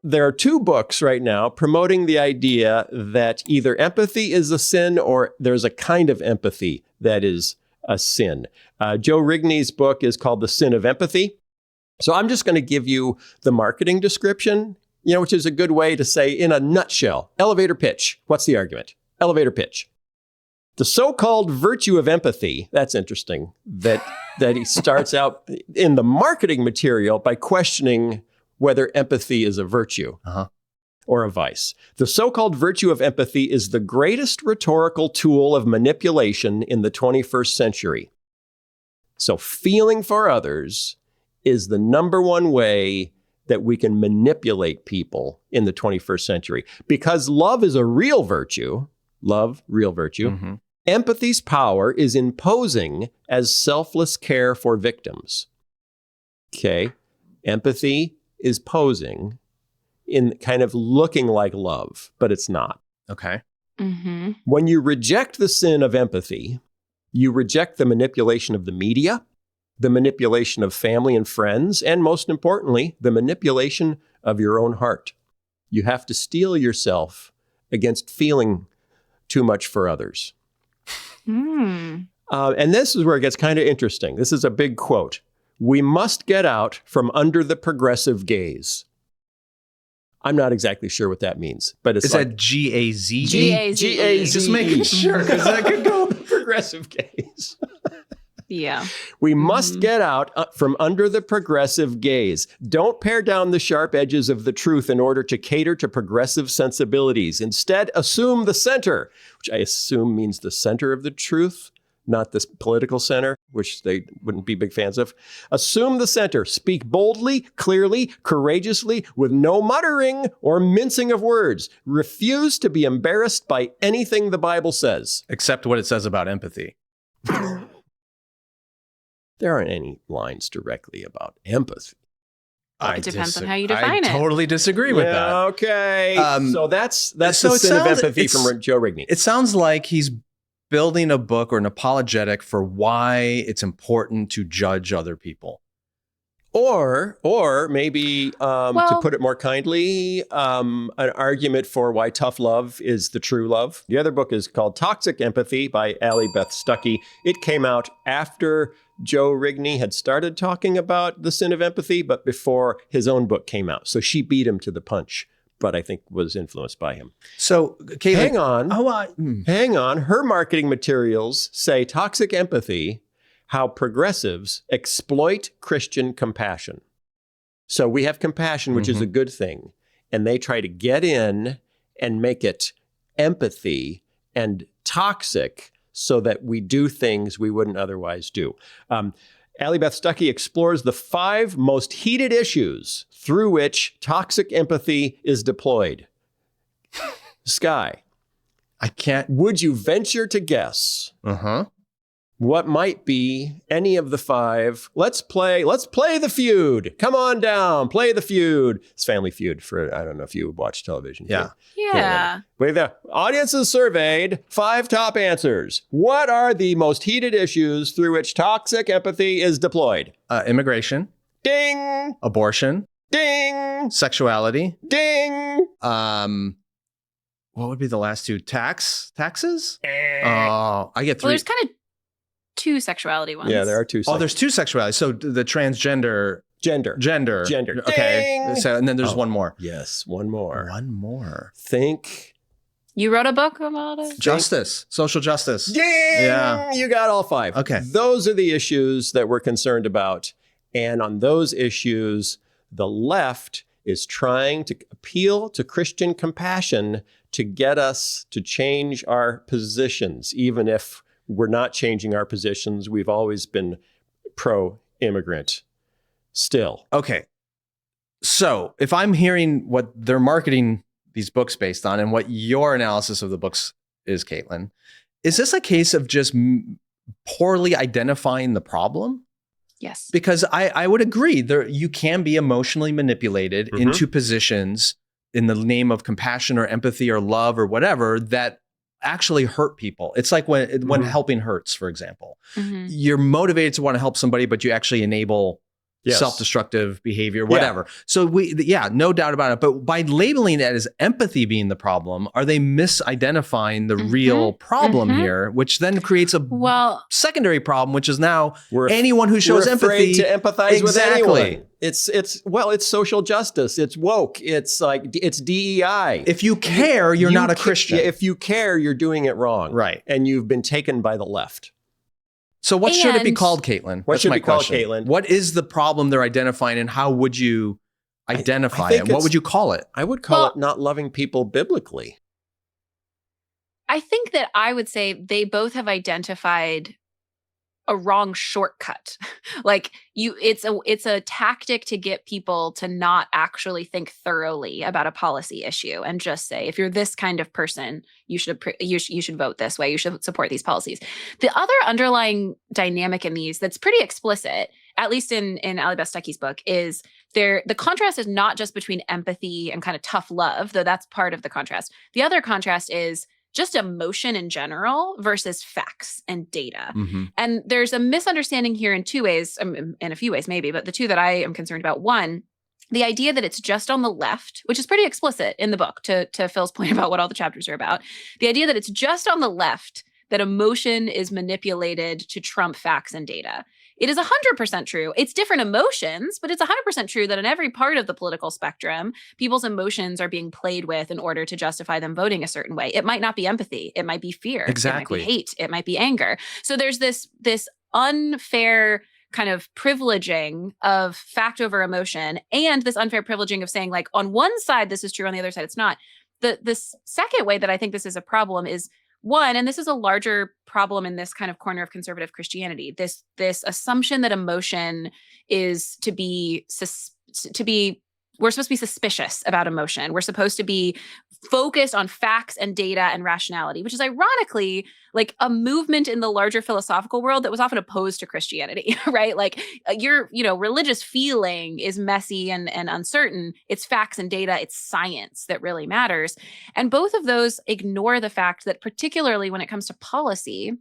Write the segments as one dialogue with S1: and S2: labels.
S1: there are two books right now promoting the idea that either empathy is a sin or there's a kind of empathy that is a sin. Joe Rigney's book is called The Sin of Empathy. So I'm just going to give you the marketing description, which is a good way to say in a nutshell, elevator pitch. What's the argument? Elevator pitch. The so-called virtue of empathy, that's interesting, that he starts out in the marketing material by questioning whether empathy is a virtue or a vice. The so-called virtue of empathy is the greatest rhetorical tool of manipulation in the 21st century. So feeling for others is the number one way that we can manipulate people in the 21st century. Because love is a real virtue, real virtue, empathy's power is imposing as selfless care for victims. Okay, empathy is posing in kind of looking like love, but it's not.
S2: Okay.
S1: When you reject the sin of empathy, you reject the manipulation of the media, the manipulation of family and friends, and most importantly, the manipulation of your own heart. You have to steel yourself against feeling too much for others. And this is where it gets kind of interesting. This is a big quote. We must get out from under the progressive gaze. I'm not exactly sure what that means, but it's
S2: that G-A-Z?
S1: G-A-Z.
S2: Just making sure, because that could go
S1: progressive gaze.
S3: Yeah.
S1: We must get out from under the progressive gaze. Don't pare down the sharp edges of the truth in order to cater to progressive sensibilities. Instead, assume the center, which I assume means the center of the truth, not the political center, which they wouldn't be big fans of. Assume the center. Speak boldly, clearly, courageously, with no muttering or mincing of words. Refuse to be embarrassed by anything the Bible says.
S2: Except what it says about empathy.
S1: There aren't any lines directly about empathy.
S3: It depends on how you define it.
S2: I totally disagree with that.
S1: Okay. So that's
S2: so
S1: the sin of empathy from Joe Rigney.
S2: It sounds like he's building a book or an apologetic for why it's important to judge other people.
S1: Or maybe, to put it more kindly, an argument for why tough love is the true love. The other book is called Toxic Empathy by Allie Beth Stuckey. It came out after Joe Rigney had started talking about the sin of empathy, but before his own book came out. So she beat him to the punch, but I think was influenced by him.
S2: So, Caitlin,
S1: hang on. Her marketing materials say toxic empathy, how progressives exploit Christian compassion. So we have compassion, which is a good thing, and they try to get in and make it empathy and toxic so that we do things we wouldn't otherwise do. Allie Beth Stuckey explores the 5 most heated issues through which toxic empathy is deployed. Sky,
S2: I can't.
S1: Would you venture to guess what might be any of the 5? Let's play the feud. Come on down, play the feud. It's Family Feud for, I don't know if you watch television.
S3: Yeah.
S1: Wait, the audience is surveyed. 5 top answers. What are the most heated issues through which toxic empathy is deployed?
S2: Immigration.
S1: Ding.
S2: Abortion.
S1: Ding.
S2: Sexuality.
S1: Ding.
S2: What would be the last 2? Taxes? Oh, I get 3.
S3: Well, there's kind of 2 sexuality ones.
S1: Yeah, there are 2.
S2: There's 2 sexualities. So the transgender.
S1: Gender.
S2: Okay.
S1: Ding!
S2: So, and then there's one more.
S1: Yes, one more. Think.
S3: You wrote a book about it?
S2: Justice. Social justice.
S1: Ding!
S2: Yeah.
S1: You got all 5.
S2: Okay.
S1: Those are the issues that we're concerned about. And on those issues, the left is trying to appeal to Christian compassion to get us to change our positions, even if we're not changing our positions. We've always been pro-immigrant still.
S2: Okay. So if I'm hearing what they're marketing these books based on and what your analysis of the books is, Caitlin, is this a case of just poorly identifying the problem?
S3: Yes.
S2: Because I would agree you can be emotionally manipulated into positions in the name of compassion or empathy or love or whatever that actually hurt people. It's like when helping hurts, for example. You're motivated to want to help somebody, but you actually enable self-destructive behavior, whatever. So no doubt about it. But by labeling it as empathy being the problem, are they misidentifying the real problem here, which then creates a secondary problem, which is now anyone who shows empathy
S1: to empathize with anyone. It's social justice. It's woke. It's DEI.
S2: If you care, you're not a Christian.
S1: If you care, you're doing it wrong.
S2: Right.
S1: And you've been taken by the left.
S2: So what should it be called, Caitlin?
S1: What should it be called, Caitlin?
S2: What is the problem they're identifying, and how would you identify it? What would you call it?
S1: I would call it not loving people biblically.
S3: I think that I would say they both have identified a wrong shortcut. It's a tactic to get people to not actually think thoroughly about a policy issue and just say, if you're this kind of person, you should vote this way. You should support these policies. The other underlying dynamic in these that's pretty explicit, at least in Ali Bestecki's book, is the contrast is not just between empathy and kind of tough love, though that's part of the contrast. The other contrast is just emotion in general versus facts and data. And there's a misunderstanding here in two ways, in a few ways maybe, but the two that I am concerned about. One, the idea that it's just on the left, which is pretty explicit in the book, to Phil's point about what all the chapters are about. The idea that it's just on the left that emotion is manipulated to trump facts and data. It is 100% true. It's different emotions, but it's 100% true that in every part of the political spectrum, people's emotions are being played with in order to justify them voting a certain way. It might not be empathy. It might be fear.
S2: Exactly.
S3: It might be hate. It might be anger. So there's this unfair kind of privileging of fact over emotion, and this unfair privileging of saying, like, on one side, this is true, on the other side, it's not. The second way that I think this is a problem is, one, and this is a larger problem in this kind of corner of conservative Christianity, this assumption that emotion is we're supposed to be suspicious about emotion. We're supposed to be focused on facts and data and rationality, which is ironically like a movement in the larger philosophical world that was often opposed to Christianity, right? Like your religious feeling is messy and uncertain. It's facts and data, it's science that really matters. And both of those ignore the fact that particularly when it comes to policy,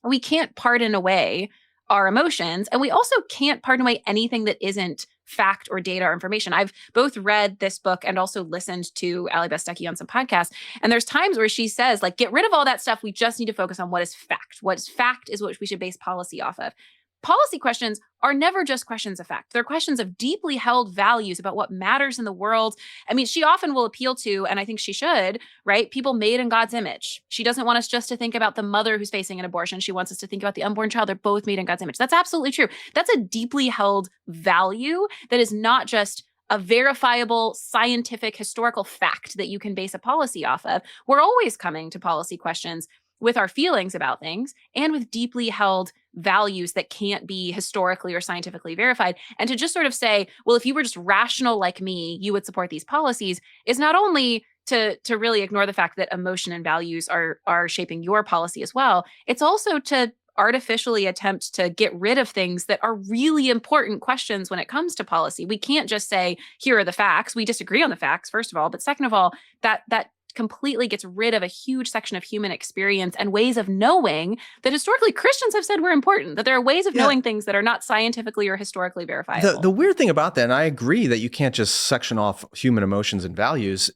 S3: we can't pardon away our emotions. And we also can't pardon away anything that isn't fact or data or information. I've both read this book and also listened to Ali Bestecki on some podcasts. And there's times where she says, like, get rid of all that stuff. We just need to focus on what is fact. What is fact is what we should base policy off of. Policy questions are never just questions of fact. They're questions of deeply held values about what matters in the world. I mean, she often will appeal to, and I think she should, right? People made in God's image. She doesn't want us just to think about the mother who's facing an abortion. She wants us to think about the unborn child. They're both made in God's image. That's absolutely true. That's a deeply held value that is not just a verifiable scientific historical fact that you can base a policy off of. We're always coming to policy questions with our feelings about things and with deeply held values that can't be historically or scientifically verified. And to just sort of say, well, if you were just rational like me, you would support these policies, is not only to really ignore the fact that emotion and values are shaping your policy as well. It's also to artificially attempt to get rid of things that are really important questions when it comes to policy. We can't just say, here are the facts. We disagree on the facts, first of all. But second of all, that completely gets rid of a huge section of human experience and ways of knowing that historically Christians have said were important, that there are ways of knowing things that are not scientifically or historically verifiable.
S2: The weird thing about that, and I agree that you can't just section off human emotions and values.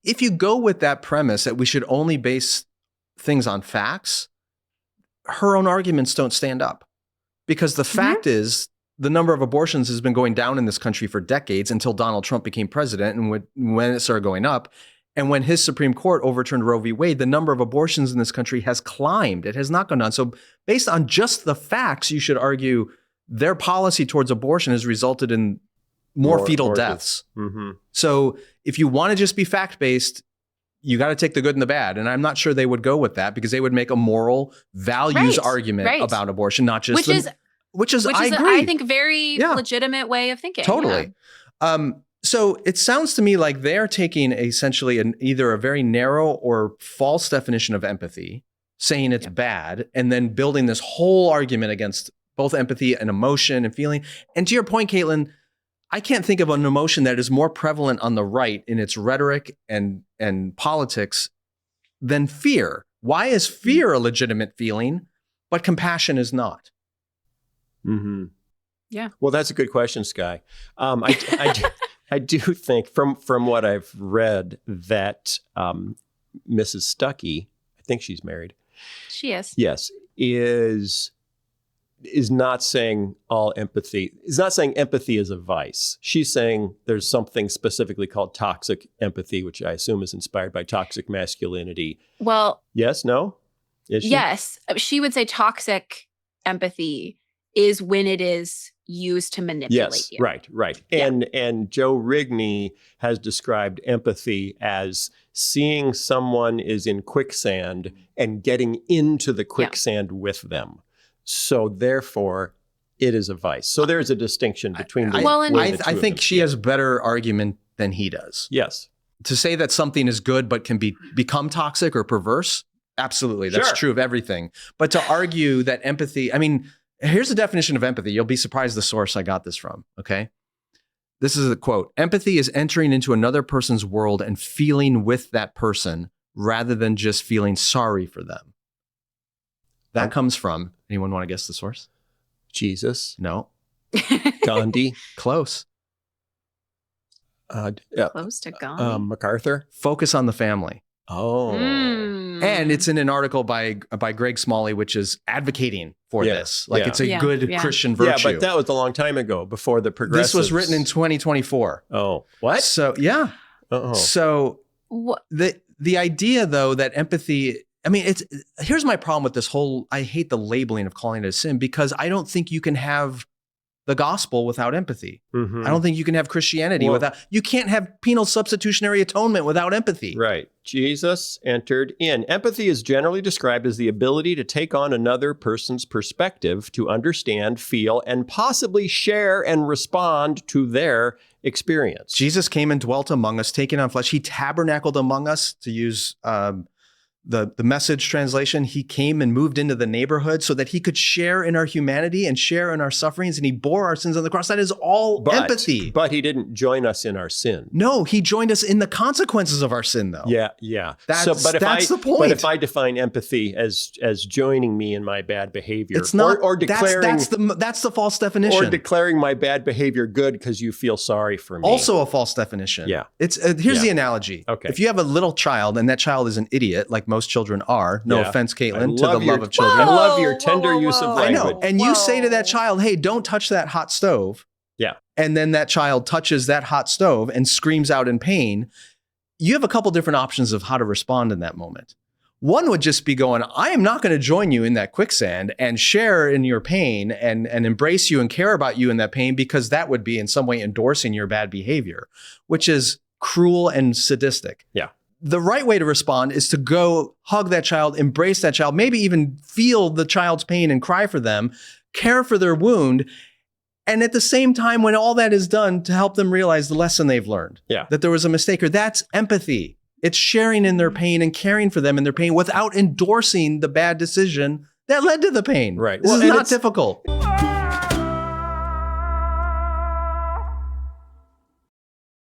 S2: If you go with that premise that we should only base things on facts, her own arguments don't stand up. Because the fact is, the number of abortions has been going down in this country for decades until Donald Trump became president, and when it started going up. And when his Supreme Court overturned Roe v. Wade, the number of abortions in this country has climbed. It has not gone down. So based on just the facts, you should argue their policy towards abortion has resulted in more fetal deaths. So if you want to just be fact-based, you got to take the good and the bad. And I'm not sure they would go with that because they would make a moral values argument about abortion, not just which is I agree.
S3: I think, very legitimate way of thinking.
S2: Totally. Yeah. So it sounds to me like they're taking essentially either a very narrow or false definition of empathy, saying it's bad, and then building this whole argument against both empathy and emotion and feeling. And to your point, Caitlin, I can't think of an emotion that is more prevalent on the right in its rhetoric and politics than fear. Why is fear a legitimate feeling, but compassion is not?
S1: Well, that's a good question, Skye. I do think from what I've read that Mrs. Stuckey, I think she's married.
S3: She is.
S1: Yes, is not saying all empathy. Is not saying empathy is a vice. She's saying there's something specifically called toxic empathy, which I assume is inspired by toxic masculinity.
S3: Well,
S1: yes, no? Is she?
S3: Yes. She would say toxic empathy is when it is used to manipulate you.
S1: Right.
S3: Yeah.
S1: And Joe Rigney has described empathy as seeing someone is in quicksand and getting into the quicksand with them. So therefore, it is a vice. So there's a distinction between the
S2: I think she has a better argument than he does.
S1: Yes.
S2: To say that something is good but can become toxic or perverse, absolutely. That's true of everything. But to argue that empathy, I mean, here's the definition of empathy. You'll be surprised the source I got this from, okay? This is a quote. Empathy is entering into another person's world and feeling with that person rather than just feeling sorry for them. That comes from, anyone want to guess the source?
S1: Jesus.
S2: No.
S1: Gandhi.
S2: Close.
S3: Close to Gandhi.
S1: MacArthur.
S2: Focus on the family.
S1: Oh.
S2: And it's in an article by Greg Smalley, which is advocating for this. Like it's a good Christian virtue.
S1: Yeah, but that was a long time ago, before the progressives.
S2: This was written in 2024.
S1: Oh, what?
S2: So, yeah. So the idea, though, that empathy, I mean, here's my problem with this whole, I hate the labeling of calling it a sin, because I don't think you can have the gospel without empathy. I don't think you can have Christianity without, you can't have penal substitutionary atonement without empathy.
S1: Right. Jesus entered in. Empathy is generally described as the ability to take on another person's perspective, to understand, feel, and possibly share and respond to their experience.
S2: Jesus came and dwelt among us, taking on flesh. He tabernacled among us, to use the Message translation. He came and moved into the neighborhood so that he could share in our humanity and share in our sufferings, and he bore our sins on the cross. That is all empathy.
S1: But he didn't join us in our sin.
S2: No, he joined us in the consequences of our sin, though.
S1: Yeah.
S2: That's the point.
S1: But if I define empathy as joining me in my bad behavior,
S2: it's not,
S1: or declaring
S2: that's the false definition.
S1: Or declaring my bad behavior good because you feel sorry for me.
S2: Also a false definition.
S1: Yeah.
S2: It's here's the analogy.
S1: Okay.
S2: If you have a little child and that child is an idiot, like most children are, no offense, Caitlin, to the love of children.
S1: I love your tender use of language.
S2: I know. And you say to that child, hey, don't touch that hot stove.
S1: Yeah.
S2: And then that child touches that hot stove and screams out in pain. You have a couple different options of how to respond in that moment. One would just be going, I am not going to join you in that quicksand and share in your pain and embrace you and care about you in that pain, because that would be in some way endorsing your bad behavior, which is cruel and sadistic.
S1: Yeah.
S2: The right way to respond is to go hug that child, embrace that child, maybe even feel the child's pain and cry for them, care for their wound. And at the same time, when all that is done, to help them realize the lesson they've learned, that there was a mistake, or that's empathy. It's sharing in their pain and caring for them in their pain without endorsing the bad decision that led to the pain.
S1: Right.
S2: This is not difficult.